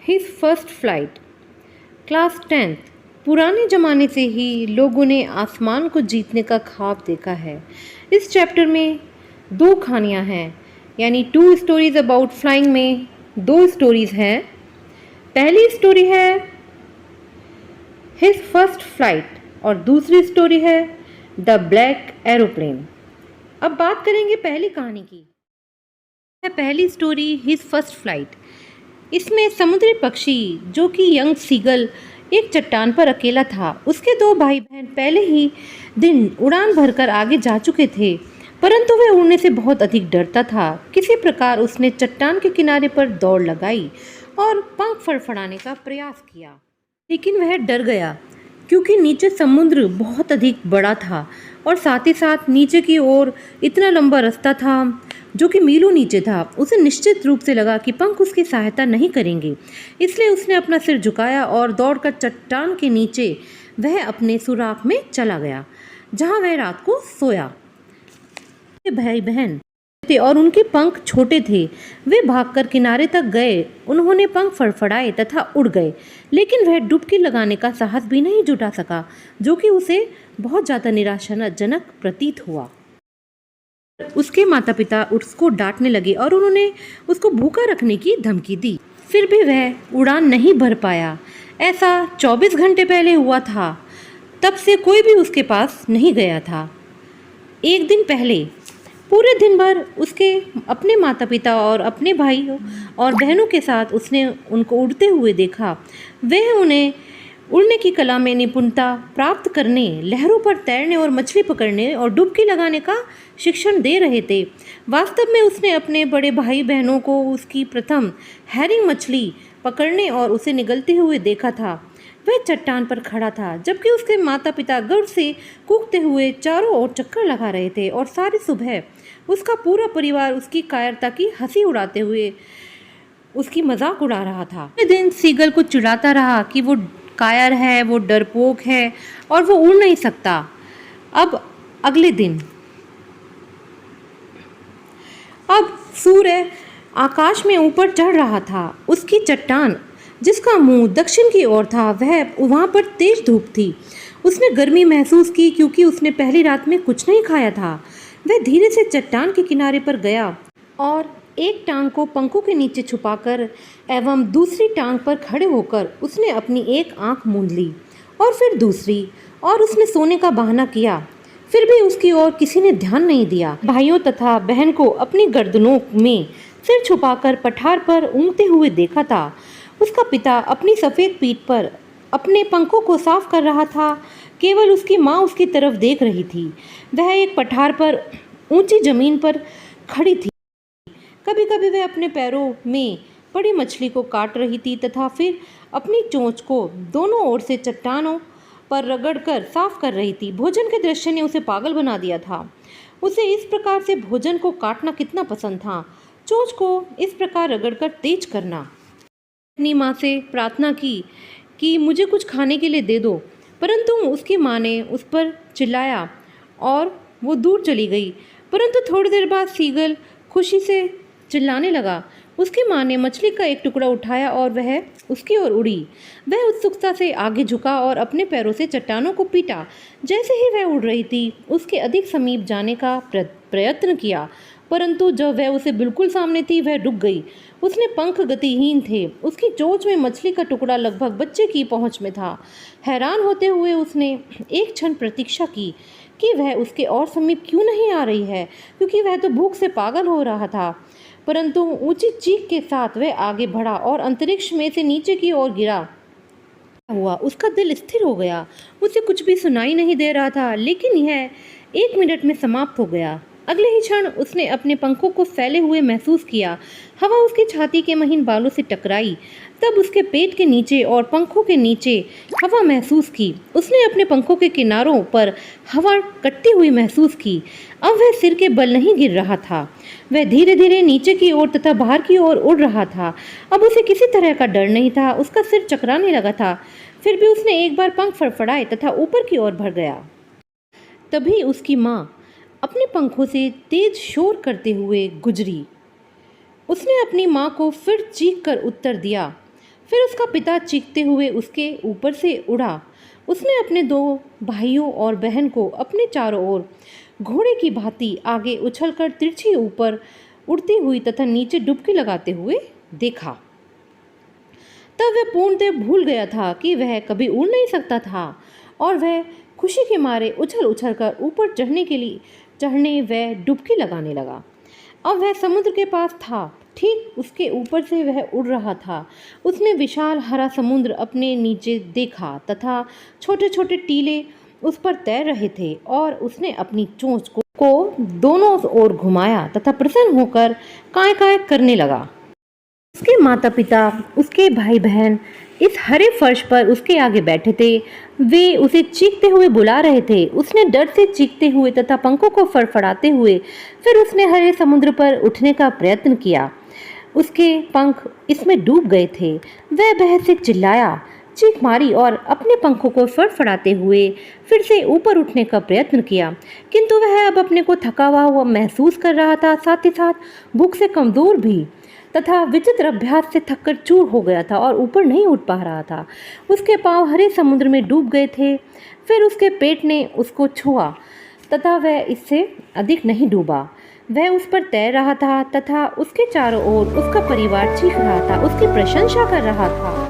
His first flight. Class 10th। पुराने ज़माने से ही लोगों ने आसमान को जीतने का ख्वाब देखा है। इस चैप्टर में दो कहानियाँ हैं, यानी 2 स्टोरीज़ अबाउट फ्लाइंग में 2 स्टोरीज़ हैं। पहली स्टोरी है हिज फर्स्ट फ्लाइट और दूसरी स्टोरी है द ब्लैक एरोप्लेन। अब बात करेंगे पहली कहानी की। पहली स्टोरी हिज फर्स्ट फ्लाइट। इसमें समुद्री पक्षी जो कि यंग सीगल एक चट्टान पर अकेला था। उसके 2 भाई बहन पहले ही दिन उड़ान भरकर आगे जा चुके थे, परंतु वह उड़ने से बहुत अधिक डरता था। किसी प्रकार उसने चट्टान के किनारे पर दौड़ लगाई और पंख फड़फड़ाने का प्रयास किया, लेकिन वह डर गया क्योंकि नीचे समुद्र बहुत अधिक बड़ा था और साथ ही साथ नीचे की ओर इतना लंबा रास्ता था जो कि मीलों नीचे था। उसे निश्चित रूप से लगा कि पंख उसकी सहायता नहीं करेंगे, इसलिए उसने अपना सिर झुकाया और दौड़कर चट्टान के नीचे वह अपने सुराख में चला गया, जहां वह रात को सोया। भाई बहन थे और उनके पंख छोटे थे। वे भागकर किनारे तक गए। उन्होंने पंख फड़फड़ाए तथा उड़ गए, लेकिन वह डुबकी लगाने का साहस भी नहीं जुटा सका, जो कि उसे बहुत ज़्यादा निराशाजनक प्रतीत हुआ। उसके माता पिता उसको डांटने लगे और उन्होंने उसको भूखा रखने की धमकी दी। फिर भी वह उड़ान नहीं भर पाया। ऐसा 24 घंटे पहले हुआ था। तब से कोई भी उसके पास नहीं गया था। एक दिन पहले पूरे दिन भर उसके अपने माता पिता और अपने भाइयों और बहनों के साथ उसने उनको उड़ते हुए देखा। वह उन्हें उड़ने की कला में निपुणता प्राप्त करने, लहरों पर तैरने और मछली पकड़ने और डुबकी लगाने का शिक्षण दे रहे थे। वास्तव में उसने अपने बड़े भाई बहनों को उसकी प्रथम हैरिंग मछली पकड़ने और उसे निगलते हुए देखा था। वह चट्टान पर खड़ा था, जबकि उसके माता पिता गर्व से कूदते हुए चारों ओर चक्कर लगा रहे थे और सारी सुबह उसका पूरा परिवार उसकी कायरता की हंसी उड़ाते हुए उसकी मजाक उड़ा रहा था। अगले दिन सीगल को चिढ़ाता रहा कि वो कायर है, वो डरपोक है और वो उड़ नहीं सकता। अब अगले दिन अब सूर्य आकाश में ऊपर चढ़ रहा था। उसकी चट्टान जिसका मुंह दक्षिण की ओर था, वहाँ पर तेज धूप थी। उसने गर्मी महसूस की क्योंकि उसने पहली रात में कुछ नहीं खाया था। वह धीरे से चट्टान के किनारे पर गया और एक टांग को पंखों के नीचे छुपाकर एवं दूसरी टांग पर खड़े होकर उसने अपनी एक आंख मूंद ली और फिर दूसरी, और उसने सोने का बहाना किया। फिर भी उसकी ओर किसी ने ध्यान नहीं दिया। भाइयों तथा बहन को अपनी गर्दनों में सिर छुपाकर पठार पर ऊँघते हुए देखा था। उसका पिता अपनी सफ़ेद पीठ पर अपने पंखों को साफ कर रहा था। केवल उसकी माँ उसकी तरफ देख रही थी। वह एक पठार पर ऊंची जमीन पर खड़ी थी। कभी कभी वह अपने पैरों में पड़ी मछली को काट रही थी तथा फिर अपनी चोंच को दोनों ओर से चट्टानों पर रगड़कर साफ कर रही थी। भोजन के दृश्य ने उसे पागल बना दिया था। उसे इस प्रकार से भोजन को काटना कितना पसंद था, चोंच को इस प्रकार रगड़कर तेज करना। अपनी माँ से प्रार्थना की कि मुझे कुछ खाने के लिए दे दो, परंतु उसकी माँ ने उस पर चिल्लाया और वो दूर चली गई। परंतु थोड़ी देर बाद सीगल खुशी से चिल्लाने लगा। उसकी माँ ने मछली का एक टुकड़ा उठाया और वह उसकी ओर उड़ी। वह उत्सुकता से आगे झुका और अपने पैरों से चट्टानों को पीटा। जैसे ही वह उड़ रही थी, उसके अधिक समीप जाने का प्रयत्न किया, परंतु जब वह उसे बिल्कुल सामने थी, वह डूब गई। उसने पंख गतिहीन थे। उसकी चोंच में मछली का टुकड़ा लगभग बच्चे की पहुंच में था। हैरान होते हुए उसने एक क्षण प्रतीक्षा की कि वह उसके और समीप क्यों नहीं आ रही है, क्योंकि वह तो भूख से पागल हो रहा था। परंतु ऊंची चीख के साथ वह आगे बढ़ा और अंतरिक्ष में से नीचे की ओर गिरा हुआ। उसका दिल स्थिर हो गया। उसे कुछ भी सुनाई नहीं दे रहा था, लेकिन यह 1 मिनट में समाप्त हो गया। अगले ही क्षण उसने अपने पंखों को फैले हुए महसूस किया। हवा उसकी छाती के महीन बालों से टकराई। तब उसके पेट के नीचे और पंखों के नीचे हवा महसूस की। उसने अपने पंखों के किनारों पर हवा कटती हुई महसूस की। अब वह सिर के बल नहीं गिर रहा था। वह धीरे धीरे नीचे की ओर तथा बाहर की ओर उड़ रहा था। अब उसे किसी तरह का डर नहीं था। उसका सिर चकराने लगा था। फिर भी उसने एक बार पंख फड़फड़ाए तथा ऊपर की ओर बढ़ गया। तभी उसकी माँ अपने पंखों से तेज शोर करते हुए गुजरी। उसने अपनी माँ को फिर चीख कर उत्तर दिया, फिर उसका पिता चीखते हुए उसके ऊपर से उड़ा। उसने अपने दो भाइयों और बहन को अपने चारों ओर घोड़े की भांति आगे उछलकर तिरछी ऊपर उड़ती हुई तथा नीचे डुबकी लगाते हुए देखा। तब वह पूर्णतः भूल गया था कि वह कभी उड़ नहीं सकता था और वह खुशी के मारे उछल उछल कर ऊपर चढ़ने वह डुबकी लगाने लगा। अब वह समुद्र के पास था, ठीक उसके ऊपर से वह उड़ रहा था। उसने विशाल हरा समुद्र अपने नीचे देखा तथा छोटे छोटे टीले उस पर तैर रहे थे और उसने अपनी चोंच को दोनों ओर घुमाया तथा प्रसन्न होकर काय काय करने लगा। उसके माता पिता, उसके भाई बहन इस हरे फर्श पर उसके आगे बैठे थे। वे उसे चीखते हुए बुला रहे थे। उसने डर से चीखते हुए तथा पंखों को फड़फड़ाते हुए फिर उसने हरे समुद्र पर उठने का प्रयत्न किया। उसके पंख इसमें डूब गए थे। वह भय से चिल्लाया, चीख मारी और अपने पंखों को फड़फड़ाते हुए फिर से ऊपर उठने का प्रयत्न किया, किंतु वह अब अपने को थका हुआ महसूस कर रहा था, साथ ही साथ भूख से कमज़ोर भी तथा विचित्र अभ्यास से थककर चूर हो गया था और ऊपर नहीं उठ पा रहा था। उसके पांव हरे समुद्र में डूब गए थे। फिर उसके पेट ने उसको छुआ तथा वह इससे अधिक नहीं डूबा। वह उस पर तैर रहा था तथा उसके चारों ओर उसका परिवार चीख रहा था, उसकी प्रशंसा कर रहा था।